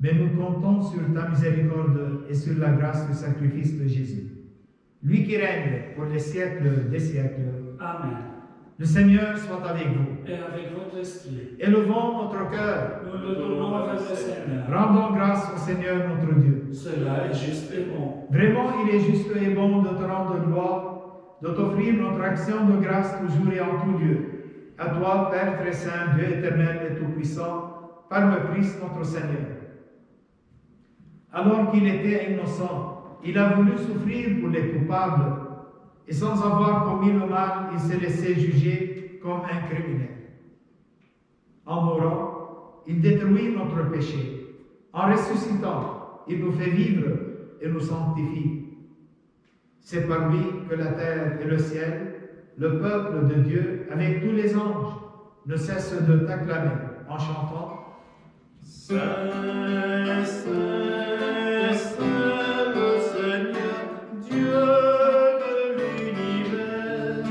mais nous comptons sur ta miséricorde et sur la grâce du sacrifice de Jésus. Lui qui règne pour les siècles des siècles. Amen. Le Seigneur soit avec vous. et avec votre esprit. Élevons notre cœur. Nous le tournons vers le Seigneur. Rendons grâce au Seigneur notre Dieu. Cela est juste et bon. Vraiment, il est juste et bon de te rendre gloire, de t'offrir notre action de grâce toujours et en tout lieu. À toi, Père très saint, Dieu éternel et tout-puissant, par le Christ notre Seigneur. Alors qu'il était innocent, il a voulu souffrir pour les coupables, et sans avoir commis le mal, il s'est laissé juger comme un criminel. En mourant, il détruit notre péché. En ressuscitant, il nous fait vivre et nous sanctifie. C'est par lui que la terre et le ciel, le peuple de Dieu, avec tous les anges, ne cessent de t'acclamer en chantant « Saint, Saint, Saint, le Seigneur, Dieu de l'univers.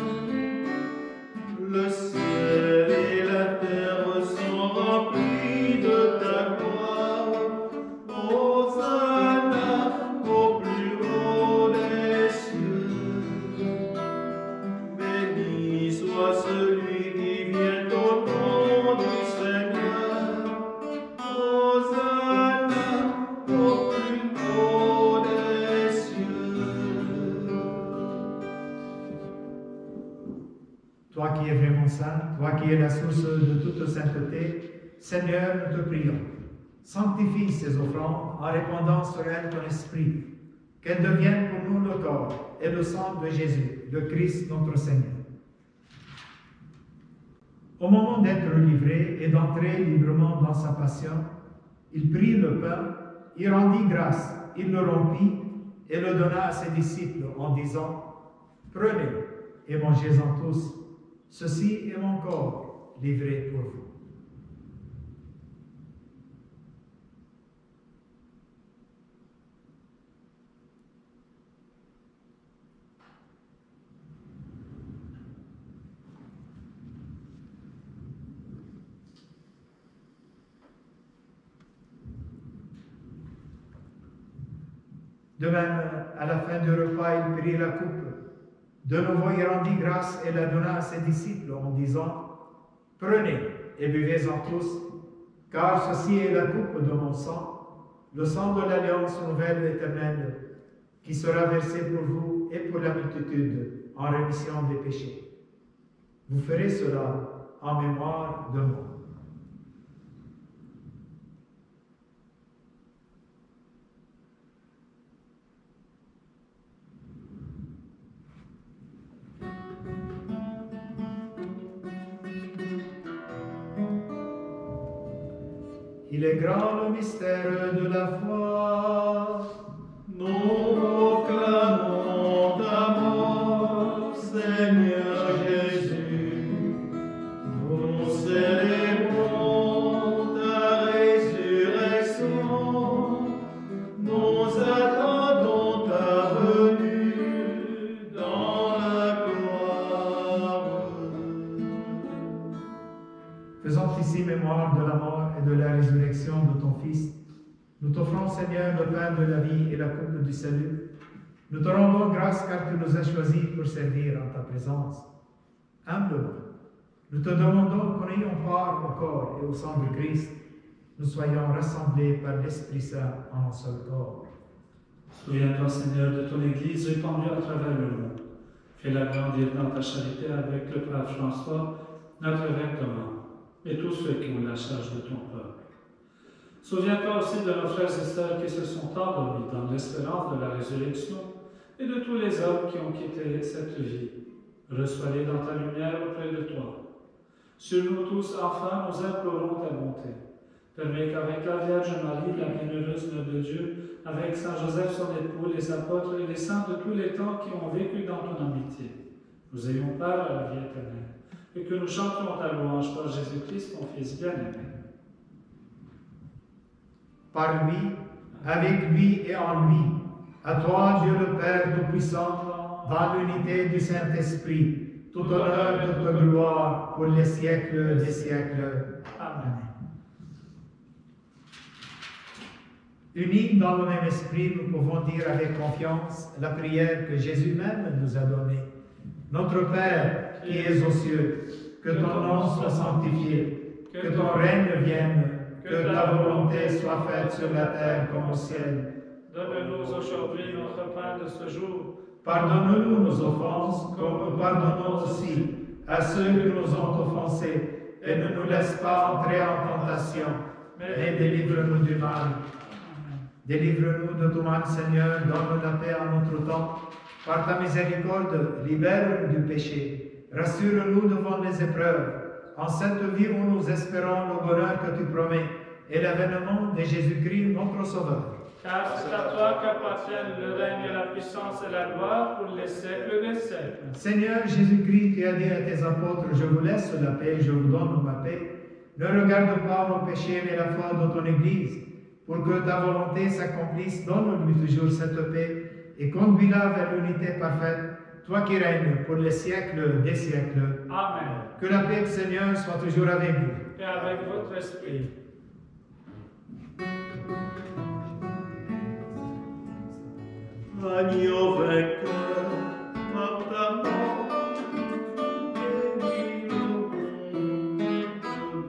Le ciel et la terre sont remplis de ta gloire. Hosanna au plus haut des cieux. Béni soit celui qui vient au nom du Seigneur. Hosanna au plus haut des cieux. Toi qui es vraiment saint, toi qui es la source de toute sainteté, Seigneur, nous te prions. Sanctifie ces offrandes en répandant sur elles ton esprit, qu'elles deviennent pour nous le corps et le sang de Jésus, le Christ notre Seigneur. Au moment d'être livré et d'entrer librement dans sa passion, il prit le pain, il rendit grâce, il le rompit et le donna à ses disciples en disant « Prenez et mangez-en tous, ceci est mon corps livré pour vous. » De même, à la fin du repas, il prit la coupe. De nouveau, il rendit grâce et la donna à ses disciples en disant « Prenez et buvez-en tous, car ceci est la coupe de mon sang, le sang de l'alliance nouvelle et éternelle, qui sera versé pour vous et pour la multitude en rémission des péchés. Vous ferez cela en mémoire de moi. » Il est grand le mystère de la foi. Nous clamons ta mort, Seigneur Jésus. Nous célébrons ta résurrection. Nous attendons ta venue dans la gloire. Faisons ici mémoire de la mort et de la résurrection de ton Fils. Nous t'offrons, Seigneur, le pain de la vie et la coupe du salut. Nous te rendons grâce car tu nous as choisis pour servir en ta présence. Humblement, nous te demandons qu'en ayant part au corps et au sang de Christ, nous soyons rassemblés par l'Esprit Saint en un seul corps. Souviens-toi, Seigneur, de ton Église répandue à travers le monde. Fais-la grandir dans ta charité avec le Père François, notre évêque Thomas, et tous ceux qui ont la charge de ton peuple. Souviens-toi aussi de nos frères et sœurs qui se sont endormis dans l'espérance de la résurrection et de tous les hommes qui ont quitté cette vie. Reçois-les dans ta lumière auprès de toi. Sur nous tous, enfin, nous implorons ta bonté. Permets qu'avec la Vierge Marie, la bienheureuse Mère de Dieu, avec Saint Joseph son époux, les apôtres et les saints de tous les temps qui ont vécu dans ton amitié, nous ayons part à la vie éternelle, et que nous chantions ta louange par Jésus-Christ, ton Fils bien-aimé. Par lui, avec lui et en lui, à toi, Dieu le Père Tout-Puissant, dans l'unité du Saint-Esprit, tout honneur et toute gloire pour les siècles des siècles. Amen. Unis dans le même esprit, nous pouvons dire avec confiance la prière que Jésus même nous a donnée. Notre Père qui es aux cieux, que ton nom soit sanctifié, que ton règne vienne, que ta volonté soit faite sur la terre comme au ciel. Donne-nous aujourd'hui notre pain de ce jour. Pardonne-nous nos offenses, comme nous pardonnons aussi à ceux qui nous ont offensés, et ne nous laisse pas entrer en tentation, mais délivre-nous du mal. Délivre-nous de tout mal, Seigneur, donne la paix à notre temps. Par ta miséricorde, libère-nous du péché. Rassure-nous devant les épreuves. En cette vie où nous espérons le bonheur que tu promets et l'avènement de Jésus-Christ, notre Sauveur. Car c'est à toi qu'appartiennent le règne, la puissance et la gloire pour les siècles des siècles. Seigneur Jésus-Christ, tu as dit à tes apôtres, je vous laisse la paix, je vous donne ma paix. Ne regarde pas nos péchés, mais la foi de ton Église. Pour que ta volonté s'accomplisse, donne-lui toujours cette paix et conduis-la vers l'unité parfaite, toi qui règnes pour les siècles des siècles. Amen. Que la paix du Seigneur soit toujours avec vous. Et avec votre esprit. Agneau vainqueur, par ta mort, tu guéris le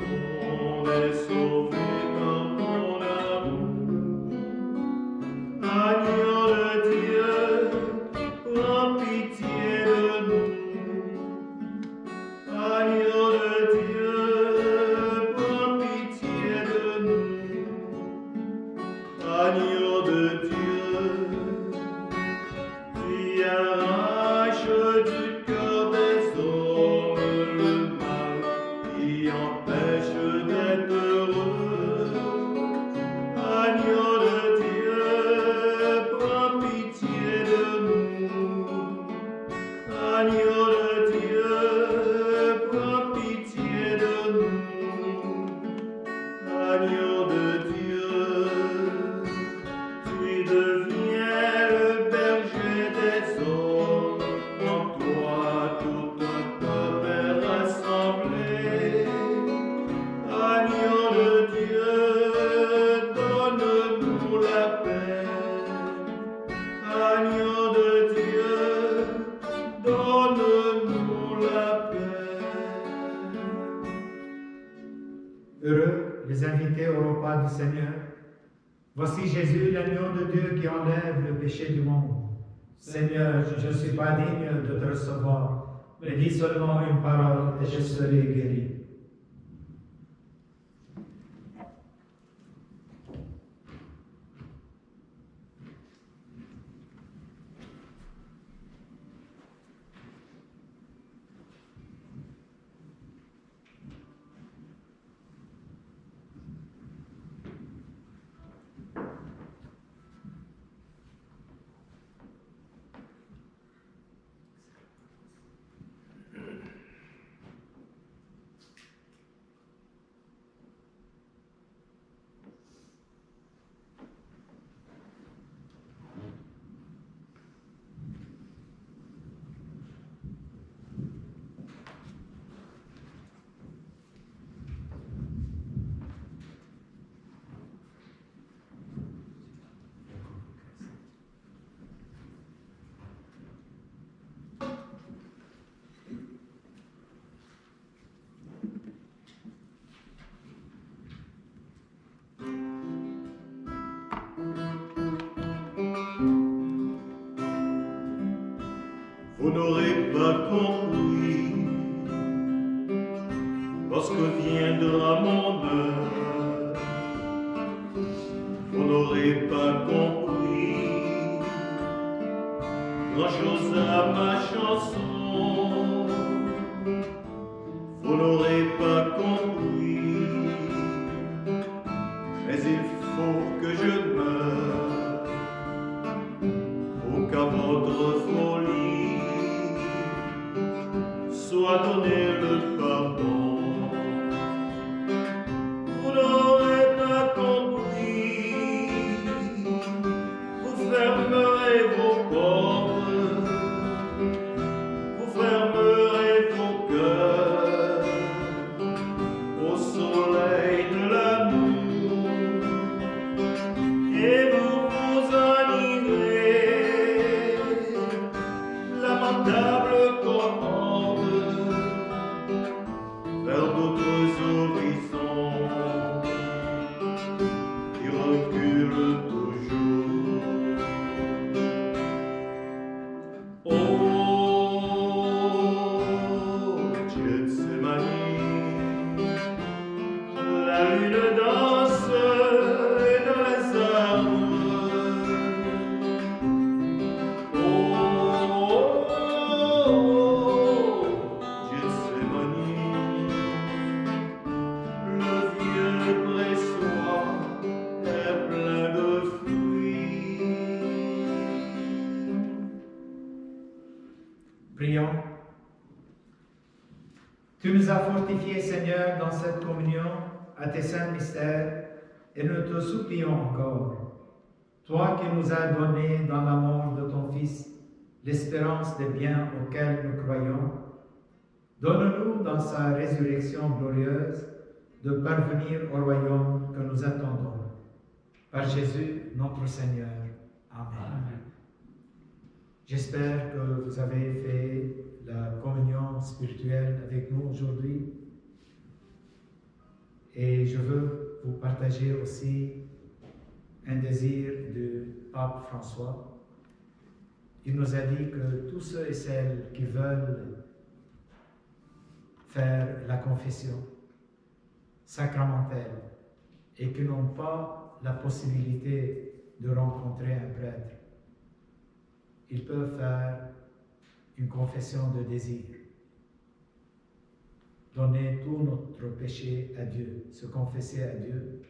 monde est sauvé par ton amour. Agneau de Dieu, prends pitié de nous. Agneau de Dieu, prends pitié de nous. Agneau de Dieu, qui arrache du cœur des hommes le mal, qui empêche d'être heureux. Agneau de Dieu, prends pitié de nous. Agneau de Dieu, prends pitié de nous. Agneau de Dieu, tu deviens le berger des hommes, en toi tout un peuple est rassemblé. Agneau de Dieu, donne-nous la paix. Agneau de Dieu, donne-nous la paix. Heureux les invités au repas du Seigneur. Voici Jésus, l'agneau de Dieu qui enlève le péché du monde. Seigneur, je ne suis pas digne de te recevoir, mais dis seulement une parole et je serai guéri. Vous n'aurez pas compris, parce que viendra mon heure. Vous n'aurez pas compris grand-chose à ma chanson. Vous n'aurez pas compris, mais il faut que je meure pour qu'à votre folie soit donné le pardon. Vous n'aurez pas compris, vous fermerez vos portes, vous fermerez vos cœurs au soleil de l'amour, et vous vous enivrez, lamentable Prions. Tu nous as fortifiés, Seigneur, dans cette communion à tes saints mystères, et nous te supplions encore, toi qui nous as donné dans la mort de ton Fils l'espérance des biens auxquels nous croyons, donne-nous dans sa résurrection glorieuse de parvenir au royaume que nous attendons. Par Jésus, notre Seigneur. Amen. J'espère que vous avez fait la communion spirituelle avec nous aujourd'hui. Et je veux vous partager aussi un désir du pape François. Il nous a dit que tous ceux et celles qui veulent faire la confession sacramentelle et qui n'ont pas la possibilité de rencontrer un prêtre, ils peuvent faire une confession de désir. Donner tout notre péché à Dieu, se confesser à Dieu,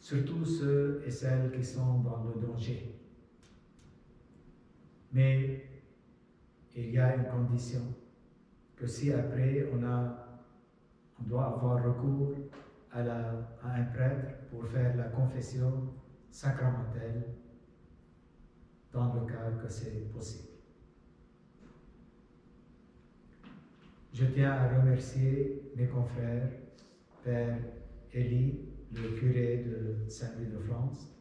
surtout ceux et celles qui sont dans le danger. Mais il y a une condition, que si après on doit avoir recours à un prêtre pour faire la confession sacramentelle, dans le cas que c'est possible. Je tiens à remercier mes confrères, Père Élie, le curé de Saint-Louis de France,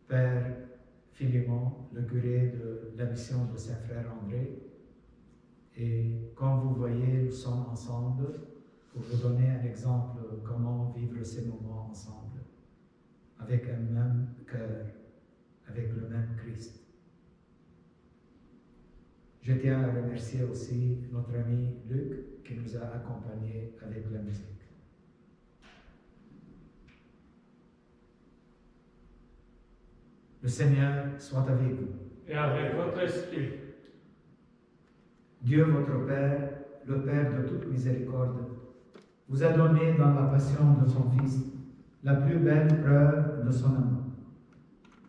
Père Philémon, le curé de la mission de Saint-Frère André. Et comme vous voyez, nous sommes ensemble pour vous donner un exemple de comment vivre ces moments ensemble, avec un même cœur, avec le même Christ. Je tiens à remercier aussi notre ami Luc qui nous a accompagnés avec la musique. Le Seigneur soit avec vous. Et avec votre esprit. Dieu votre Père, le Père de toute miséricorde, vous a donné dans la passion de son Fils la plus belle preuve de son amour.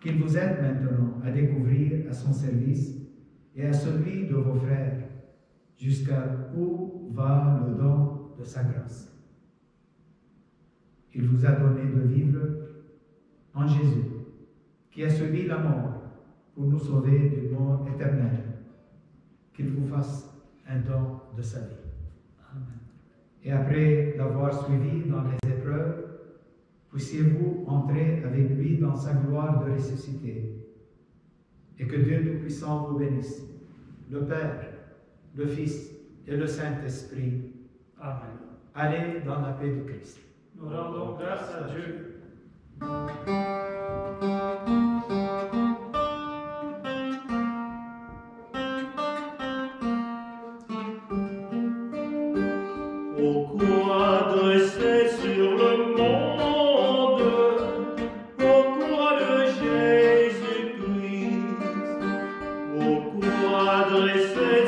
Qu'il vous aide maintenant à découvrir à son service et à celui de vos frères, jusqu'à où va le don de sa grâce. Il vous a donné de vivre en Jésus, qui a subi la mort pour nous sauver du mort éternel. Qu'il vous fasse un don de sa vie. Amen. Et après l'avoir suivi dans les épreuves, puissiez-vous entrer avec lui dans sa gloire de ressuscité. Et que Dieu Tout-Puissant vous bénisse, le Père, le Fils et le Saint-Esprit. Amen. Allez dans la paix du Christ. Nous rendons grâce à Dieu. Pourquoi dresser sur le monde, pourquoi de Jésus-Christ, pourquoi dresser